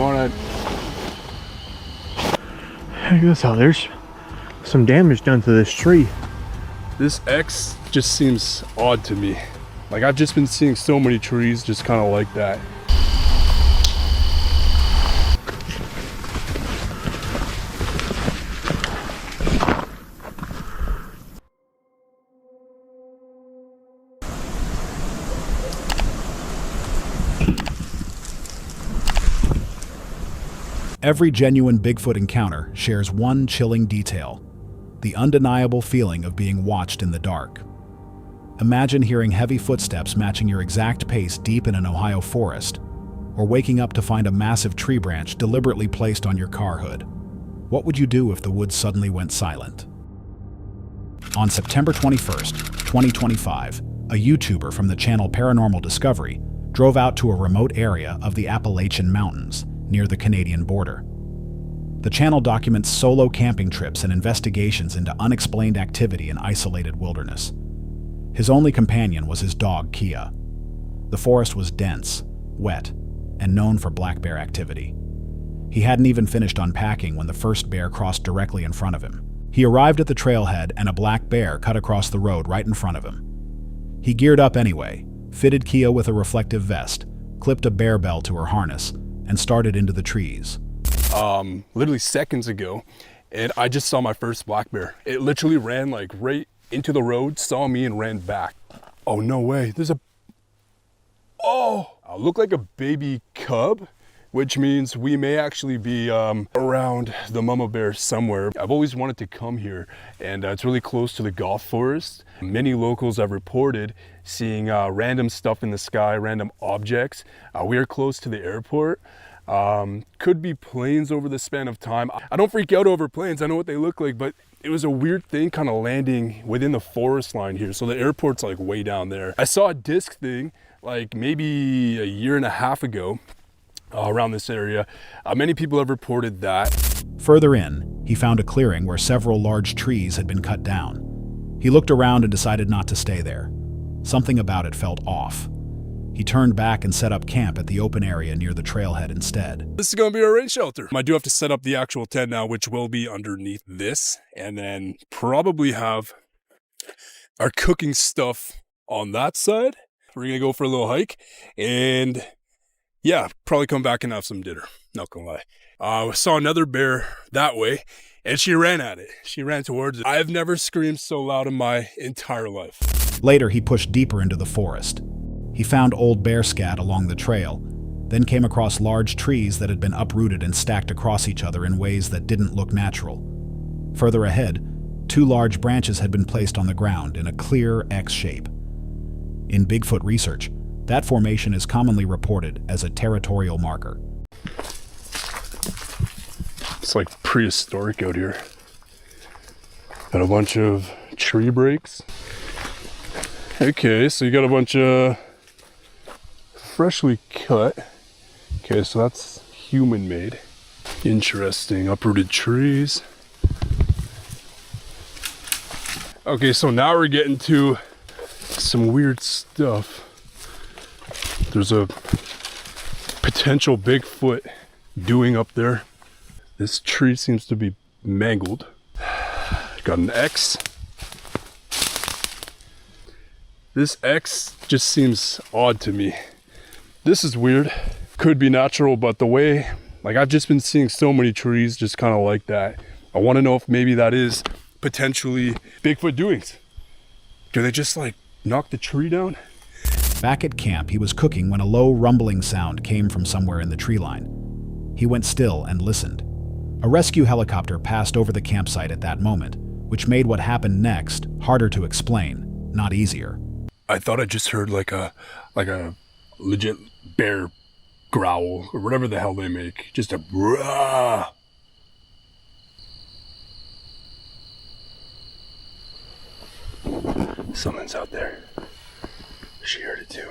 wanna... Check this out, there's some damage done to this tree. This X just seems odd to me. Like, I've just been seeing so many trees just kind of like that. Every genuine Bigfoot encounter shares one chilling detail: the undeniable feeling of being watched in the dark. Imagine hearing heavy footsteps matching your exact pace deep in an Ohio forest, or waking up to find a massive tree branch deliberately placed on your car hood. What would you do if the woods suddenly went silent? On September 21st, 2025, a YouTuber from the channel Paranormal Discovery drove out to a remote area of the Appalachian Mountains near the Canadian border. The channel documents solo camping trips and investigations into unexplained activity in isolated wilderness. His only companion was his dog, Kia. The forest was dense, wet, and known for black bear activity. He hadn't even finished unpacking when the first bear crossed directly in front of him. He arrived at the trailhead and a black bear cut across the road right in front of him. He geared up anyway, fitted Kia with a reflective vest, clipped a bear bell to her harness, and started into the trees. Literally seconds ago, and I just saw my first black bear. It literally ran like right into the road, saw me, and ran back. Oh, no way. There's a... Oh! Looked like a baby cub, which means we may actually be around the mama bear somewhere. I've always wanted to come here, and it's really close to the golf forest. Many locals have reported seeing random stuff in the sky, random objects. We are close to the airport. Could be planes over the span of time. I don't freak out over planes, I know what they look like, but it was a weird thing kind of landing within the forest line here. So the airport's like way down there. I saw a disc thing like maybe a year and a half ago around this area. Many people have reported that. Further in, he found a clearing where several large trees had been cut down. He looked around and decided not to stay there. Something about it felt off. He turned back and set up camp at the open area near the trailhead instead. This is going to be our rain shelter. I do have to set up the actual tent now, which will be underneath this, and then probably have our cooking stuff on that side. We're going to go for a little hike, and yeah, probably come back and have some dinner. Not going to lie. I saw another bear that way, and she ran at it. She ran towards it. I've never screamed so loud in my entire life. Later, he pushed deeper into the forest. He found old bear scat along the trail, then came across large trees that had been uprooted and stacked across each other in ways that didn't look natural. Further ahead, two large branches had been placed on the ground in a clear X shape. In Bigfoot research, that formation is commonly reported as a territorial marker. It's like prehistoric out here. Got a bunch of tree breaks. Okay, so you got a bunch of freshly cut. Okay, so that's human made. Interesting, uprooted trees. Okay, so now we're getting to some weird stuff. There's a potential Bigfoot doing up there. This tree seems to be mangled. Got an X. This X just seems odd to me. This is weird. Could be natural, but the way, like, I've just been seeing so many trees just kind of like that. I want to know if maybe that is potentially Bigfoot doings. Do they just like knock the tree down? Back at camp, he was cooking when a low rumbling sound came from somewhere in the tree line. He went still and listened. A rescue helicopter passed over the campsite at that moment, which made what happened next harder to explain, not easier. I thought I just heard like a legit bear growl or whatever the hell they make. Just a brah. Someone's out there. She heard it too.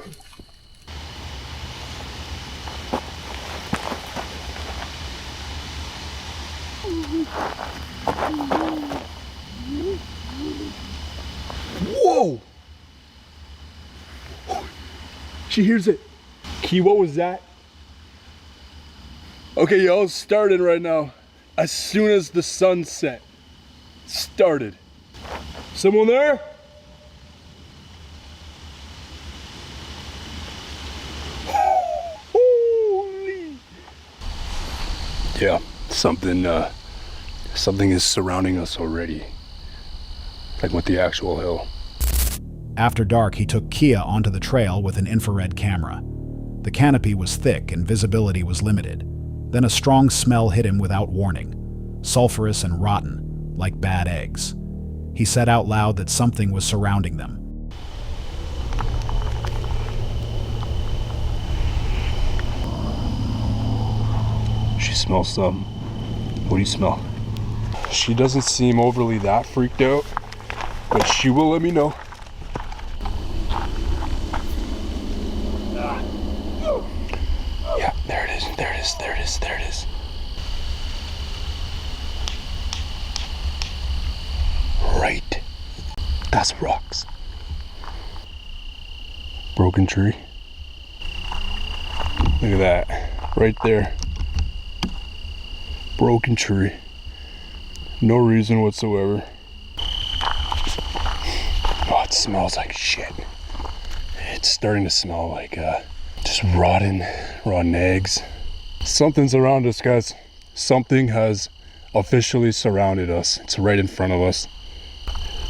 Whoa! She hears it. Key, what was that? Okay, y'all, started right now. As soon as the sun set. Started. Someone there? Holy. Yeah, something is surrounding us already. Like with the actual hill. After dark, he took Kia onto the trail with an infrared camera. The canopy was thick and visibility was limited. Then a strong smell hit him without warning, sulfurous and rotten, like bad eggs. He said out loud that something was surrounding them. She smells something. What do you smell? She doesn't seem overly that freaked out, but she will let me know. Yeah, there it is, there it is, there it is, there it is. Right. That's rocks. Broken tree. Look at that. Right there. Broken tree. No reason whatsoever. Oh, it smells like shit. It's starting to smell like just rotten eggs. Something's around us, guys. Something has officially surrounded us. It's right in front of us.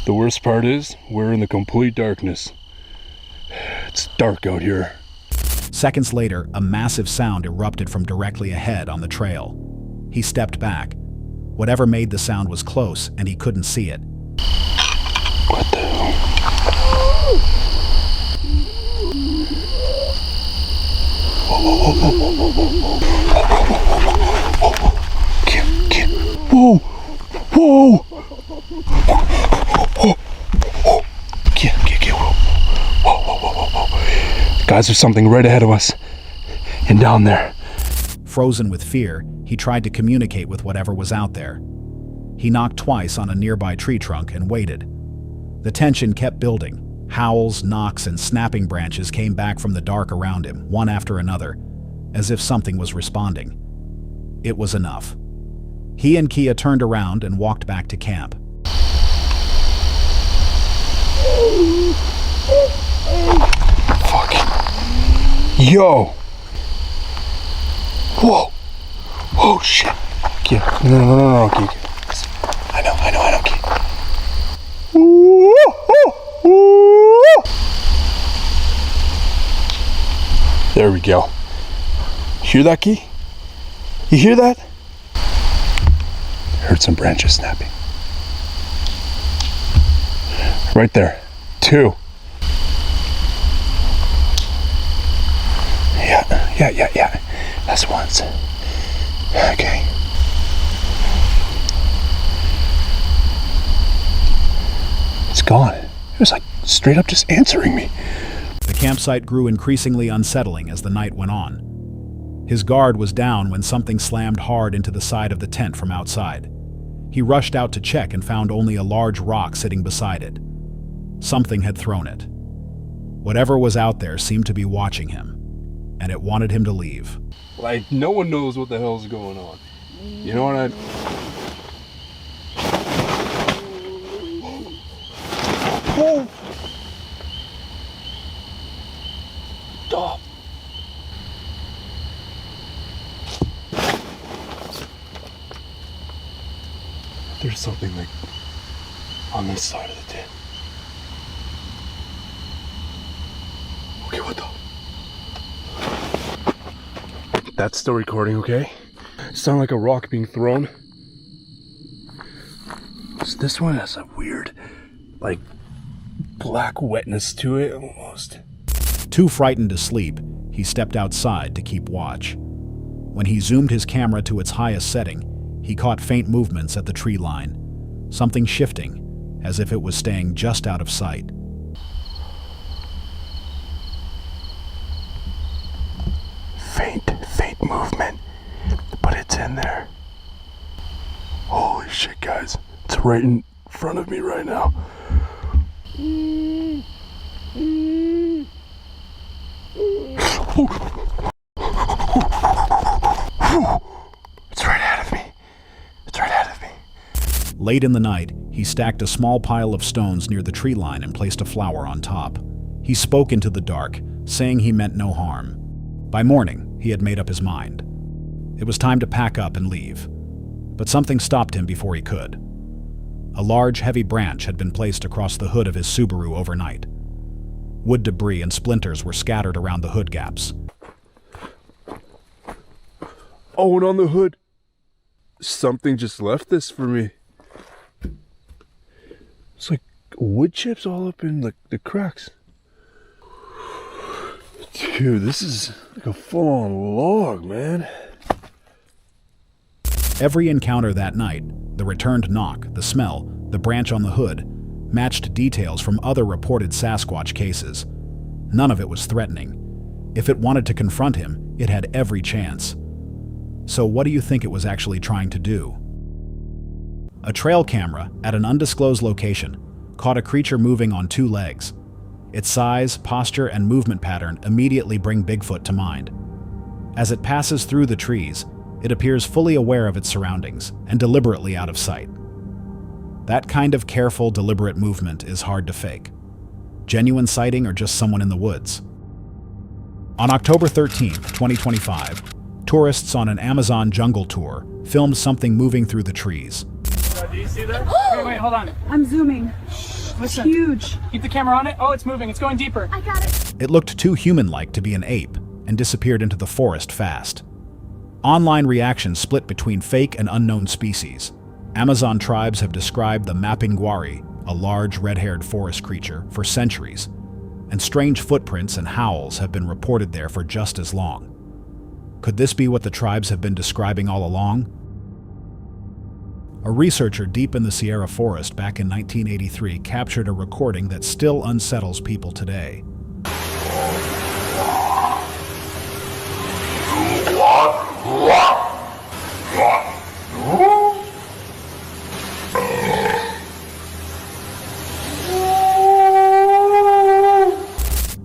The worst part is we're in the complete darkness. It's dark out here. Seconds later, a massive sound erupted from directly ahead on the trail. He stepped back. Whatever made the sound was close, and he couldn't see it. What the hell? Whoa! Whoa! Guys, there's something right ahead of us. And down there. Frozen with fear, he tried to communicate with whatever was out there. He knocked twice on a nearby tree trunk and waited. The tension kept building. Howls, knocks, and snapping branches came back from the dark around him, one after another, as if something was responding. It was enough. He and Kia turned around and walked back to camp. Fuck. Yo! Whoa! Oh shit! Kia. No, Kia. I know, Kia. There we go. Hear that, Kia? You hear that? Heard some branches snapping. Right there. 2. Yeah. That's once. Okay. It's gone. It was like straight up just answering me. The campsite grew increasingly unsettling as the night went on. His guard was down when something slammed hard into the side of the tent from outside. He rushed out to check and found only a large rock sitting beside it. Something had thrown it. Whatever was out there seemed to be watching him, and it wanted him to leave. Like, no one knows what the hell's going on. You know what I... Oh! Stop. There's something like on this side of the tent. Okay, what the? That's still recording, okay? Sound like a rock being thrown. So this one has a weird, like, black wetness to it almost. Too frightened to sleep, he stepped outside to keep watch. When he zoomed his camera to its highest setting, he caught faint movements at the tree line. Something shifting, as if it was staying just out of sight. Faint movement, but it's in there. Holy shit, guys. It's right in front of me right now. Late in the night, he stacked a small pile of stones near the tree line and placed a flower on top. He spoke into the dark, saying he meant no harm. By morning, he had made up his mind. It was time to pack up and leave. But something stopped him before he could. A large, heavy branch had been placed across the hood of his Subaru overnight. Wood debris and splinters were scattered around the hood gaps. Oh, and on the hood, something just left this for me. It's like wood chips all up in the cracks. Dude, this is like a full-on log, man. Every encounter that night, the returned knock, the smell, the branch on the hood, matched details from other reported Sasquatch cases. None of it was threatening. If it wanted to confront him, it had every chance. So what do you think it was actually trying to do? A trail camera at an undisclosed location caught a creature moving on two legs. Its size, posture, and movement pattern immediately bring Bigfoot to mind. As it passes through the trees, it appears fully aware of its surroundings and deliberately out of sight. That kind of careful, deliberate movement is hard to fake. Genuine sighting or just someone in the woods? On October 13, 2025, tourists on an Amazon jungle tour filmed something moving through the trees. Do you see that? Wait, hold on. I'm zooming. Listen. Huge. Keep the camera on it. Oh, it's moving. It's going deeper. I got it. It looked too human-like to be an ape and disappeared into the forest fast. Online reactions split between fake and unknown species. Amazon tribes have described the mapinguari, a large red-haired forest creature, for centuries, and strange footprints and howls have been reported there for just as long. Could this be what the tribes have been describing all along? A researcher deep in the Sierra forest back in 1983 captured a recording that still unsettles people today.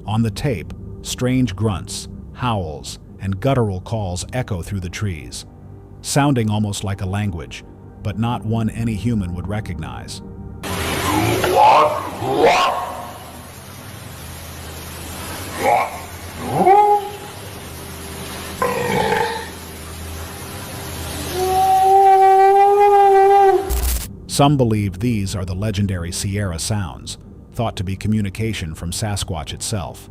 On the tape, strange grunts, howls, and guttural calls echo through the trees, sounding almost like a language, but not one any human would recognize. Some believe these are the legendary Sierra sounds, thought to be communication from Sasquatch itself.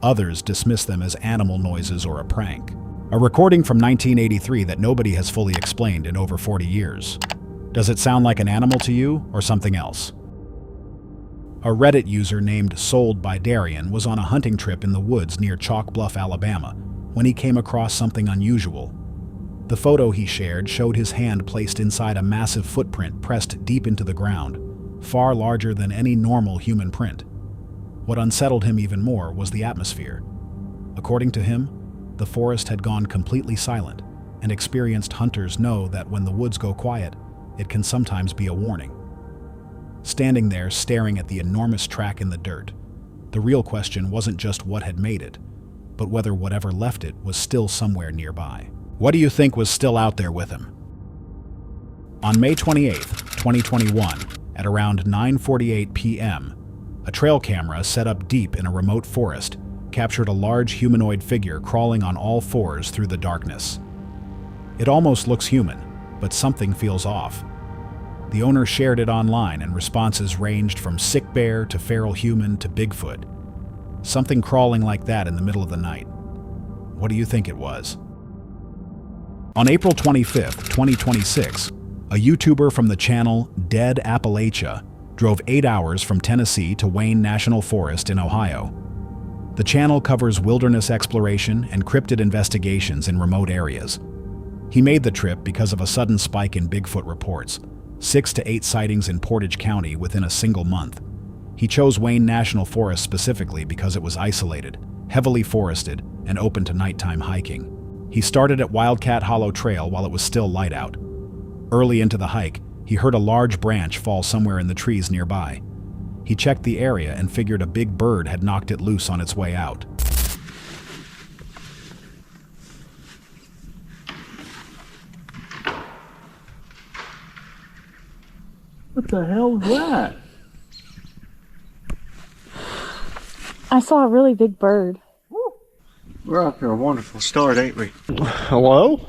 Others dismiss them as animal noises or a prank. A recording from 1983 that nobody has fully explained in over 40 years. Does it sound like an animal to you or something else? A Reddit user named Sold by Darian was on a hunting trip in the woods near Chalk Bluff, Alabama, when he came across something unusual. The photo he shared showed his hand placed inside a massive footprint pressed deep into the ground, far larger than any normal human print. What unsettled him even more was the atmosphere. According to him, the forest had gone completely silent, and experienced hunters know that when the woods go quiet, it can sometimes be a warning. Standing there staring at the enormous track in the dirt, the real question wasn't just what had made it, but whether whatever left it was still somewhere nearby. What do you think was still out there with him? On May 28, 2021, at around 9:48 p.m., a trail camera set up deep in a remote forest captured a large humanoid figure crawling on all fours through the darkness. It almost looks human, but something feels off. The owner shared it online and responses ranged from sick bear to feral human to Bigfoot. Something crawling like that in the middle of the night. What do you think it was? On April 25, 2026, a YouTuber from the channel Dead Appalachia drove 8 hours from Tennessee to Wayne National Forest in Ohio. The channel covers wilderness exploration and cryptid investigations in remote areas. He made the trip because of a sudden spike in Bigfoot reports, 6 to 8 sightings in Portage County within a single month. He chose Wayne National Forest specifically because it was isolated, heavily forested, and open to nighttime hiking. He started at Wildcat Hollow Trail while it was still light out. Early into the hike, he heard a large branch fall somewhere in the trees nearby. He checked the area and figured a big bird had knocked it loose on its way out. What the hell is that? I saw a really big bird. We're out to a wonderful start, ain't we? Hello?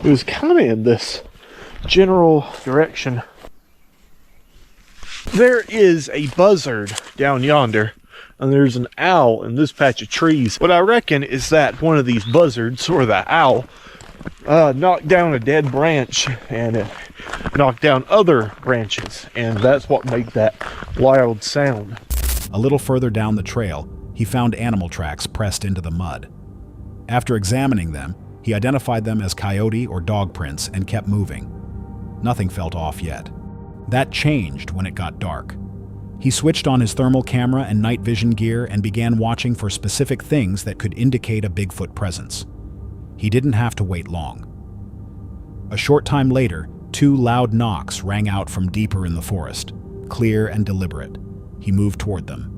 It was kind of in this general direction. There is a buzzard down yonder, and there's an owl in this patch of trees. What I reckon is that one of these buzzards, or the owl, knocked down a dead branch and knocked down other branches, and that's what made that wild sound. A little further down the trail, he found animal tracks pressed into the mud. After examining them, he identified them as coyote or dog prints and kept moving. Nothing felt off yet. That changed when it got dark. He switched on his thermal camera and night vision gear and began watching for specific things that could indicate a Bigfoot presence. He didn't have to wait long. A short time later, 2 loud knocks rang out from deeper in the forest, clear and deliberate. He moved toward them.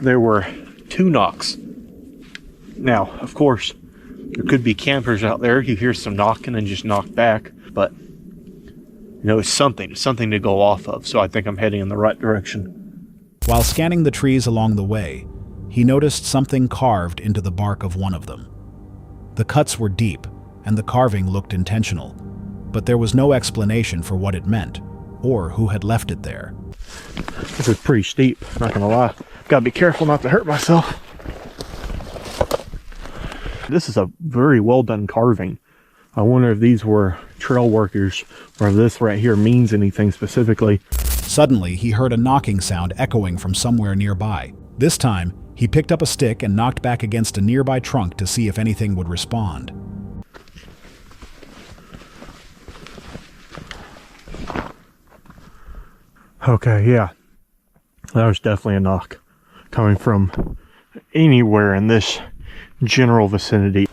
There were 2 knocks. Now, of course, there could be campers out there. You hear some knocking and just knock back, but you know, it's something to go off of, so I think I'm heading in the right direction. While scanning the trees along the way, he noticed something carved into the bark of one of them. The cuts were deep, and the carving looked intentional, but there was no explanation for what it meant, or who had left it there. This is pretty steep, not gonna lie. Gotta be careful not to hurt myself. This is a very well done carving. I wonder if these were trail workers, or if this right here means anything specifically. Suddenly, he heard a knocking sound echoing from somewhere nearby. This time, he picked up a stick and knocked back against a nearby trunk to see if anything would respond. Okay, yeah. That was definitely a knock. Coming from anywhere in this general vicinity.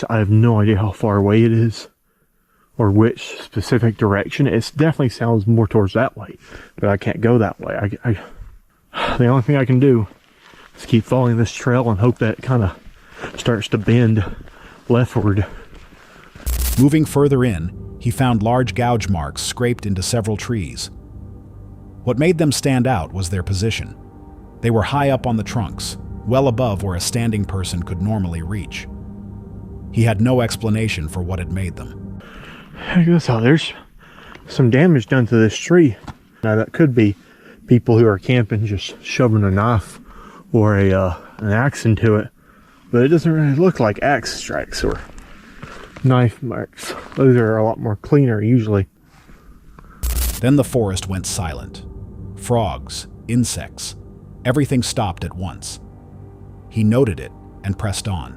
I have no idea how far away it is or which specific direction. It definitely sounds more towards that way, but I can't go that way. The only thing I can do is keep following this trail and hope that it kind of starts to bend leftward. Moving further in, he found large gouge marks scraped into several trees. What made them stand out was their position. They were high up on the trunks, well above where a standing person could normally reach. He had no explanation for what had made them. Check this out. There's some damage done to this tree. Now that could be people who are camping just shoving a knife or an axe into it, but it doesn't really look like axe strikes or knife marks. Those are a lot more cleaner usually. Then the forest went silent. Frogs, insects, everything stopped at once. He noted it and pressed on.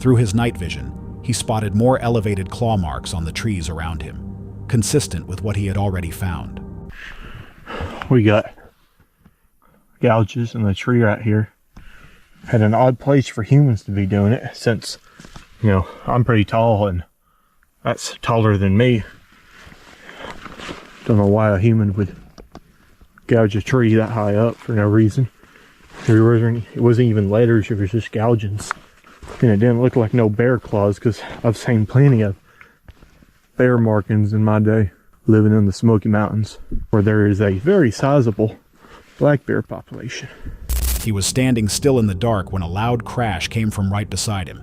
Through his night vision, he spotted more elevated claw marks on the trees around him, consistent with what he had already found. We got gouges in the tree right here. Had an odd place for humans to be doing it, since, you know, I'm pretty tall and that's taller than me. Don't know why a human would gouge a tree that high up for no reason. It wasn't even letters, it was just gougings. And it didn't look like no bear claws, because I've seen plenty of bear markings in my day living in the Smoky Mountains, where there is a very sizable black bear population. He was standing still in the dark when a loud crash came from right beside him.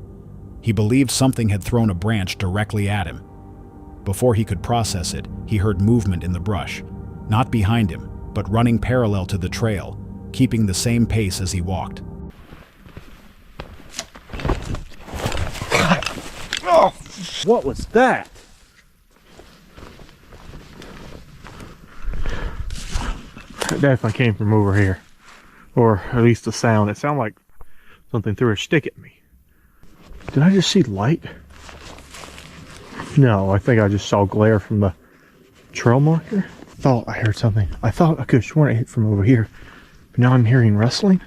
He believed something had thrown a branch directly at him. Before he could process it, he heard movement in the brush, not behind him, but running parallel to the trail, keeping the same pace as he walked. Oh, what was that? It definitely came from over here. Or at least the sound. It sounded like something threw a stick at me. Did I just see light? No, I think I just saw glare from the trail marker. thought I heard something. I thought I could have sworn it hit from over here. But now I'm hearing rustling.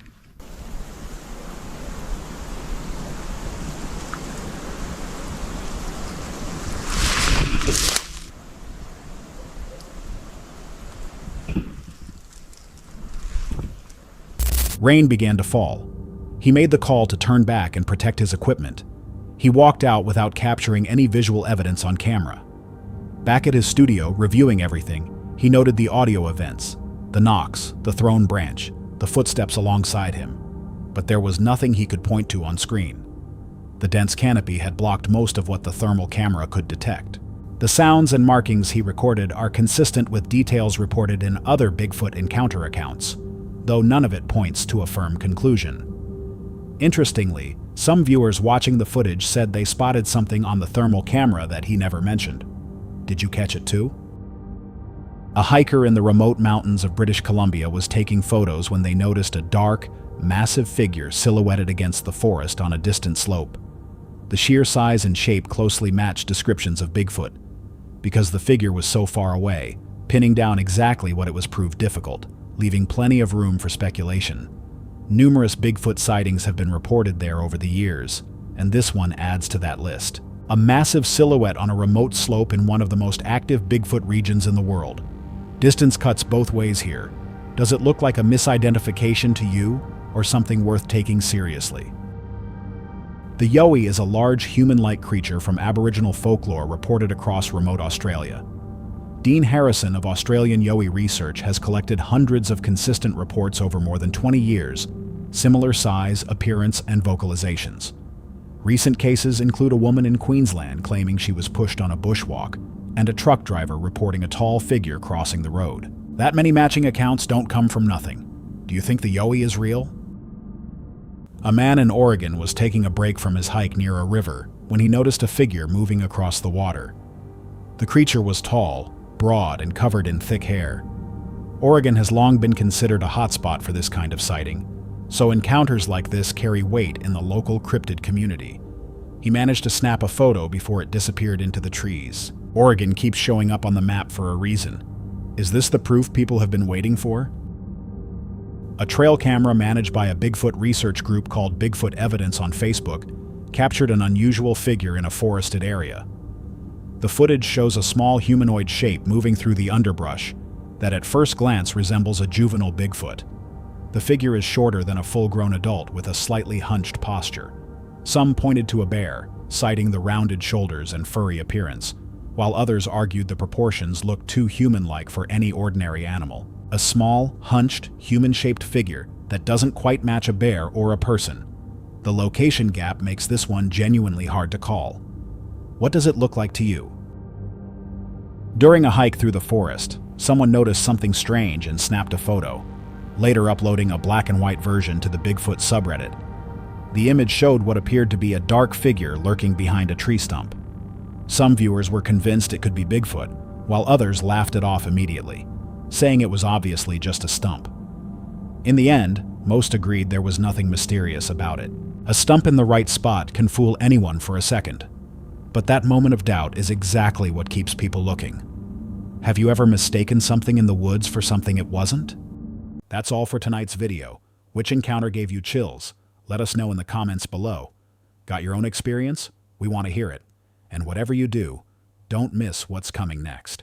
Rain began to fall. He made the call to turn back and protect his equipment. He walked out without capturing any visual evidence on camera. Back at his studio, reviewing everything, he noted the audio events, the knocks, the thrown branch, the footsteps alongside him. But there was nothing he could point to on screen. The dense canopy had blocked most of what the thermal camera could detect. The sounds and markings he recorded are consistent with details reported in other Bigfoot encounter accounts, though none of it points to a firm conclusion. Interestingly, some viewers watching the footage said they spotted something on the thermal camera that he never mentioned. Did you catch it too? A hiker in the remote mountains of British Columbia was taking photos when they noticed a dark, massive figure silhouetted against the forest on a distant slope. The sheer size and shape closely matched descriptions of Bigfoot. Because the figure was so far away, pinning down exactly what it was proved difficult, leaving plenty of room for speculation. Numerous Bigfoot sightings have been reported there over the years, and this one adds to that list. A massive silhouette on a remote slope in one of the most active Bigfoot regions in the world. Distance cuts both ways here. Does it look like a misidentification to you, or something worth taking seriously? The yowie is a large human-like creature from Aboriginal folklore reported across remote Australia. Dean Harrison of Australian Yowie Research has collected hundreds of consistent reports over more than 20 years, similar size, appearance, and vocalizations. Recent cases include a woman in Queensland claiming she was pushed on a bushwalk, and a truck driver reporting a tall figure crossing the road. That many matching accounts don't come from nothing. Do you think the yowie is real? A man in Oregon was taking a break from his hike near a river when he noticed a figure moving across the water. The creature was tall, broad, and covered in thick hair. Oregon has long been considered a hotspot for this kind of sighting, so encounters like this carry weight in the local cryptid community. He managed to snap a photo before it disappeared into the trees. Oregon keeps showing up on the map for a reason. Is this the proof people have been waiting for? A trail camera managed by a Bigfoot research group called Bigfoot Evidence on Facebook captured an unusual figure in a forested area. The footage shows a small humanoid shape moving through the underbrush that at first glance resembles a juvenile Bigfoot. The figure is shorter than a full-grown adult with a slightly hunched posture. Some pointed to a bear, citing the rounded shoulders and furry appearance, while others argued the proportions looked too human-like for any ordinary animal. A small, hunched, human-shaped figure that doesn't quite match a bear or a person. The location gap makes this one genuinely hard to call. What does it look like to you? During a hike through the forest, someone noticed something strange and snapped a photo, later uploading a black and white version to the Bigfoot subreddit. The image showed what appeared to be a dark figure lurking behind a tree stump. Some viewers were convinced it could be Bigfoot, while others laughed it off immediately, saying it was obviously just a stump. In the end, most agreed there was nothing mysterious about it. A stump in the right spot can fool anyone for a second. But that moment of doubt is exactly what keeps people looking. Have you ever mistaken something in the woods for something it wasn't? That's all for tonight's video. Which encounter gave you chills? Let us know in the comments below. Got your own experience? We want to hear it. And whatever you do, don't miss what's coming next.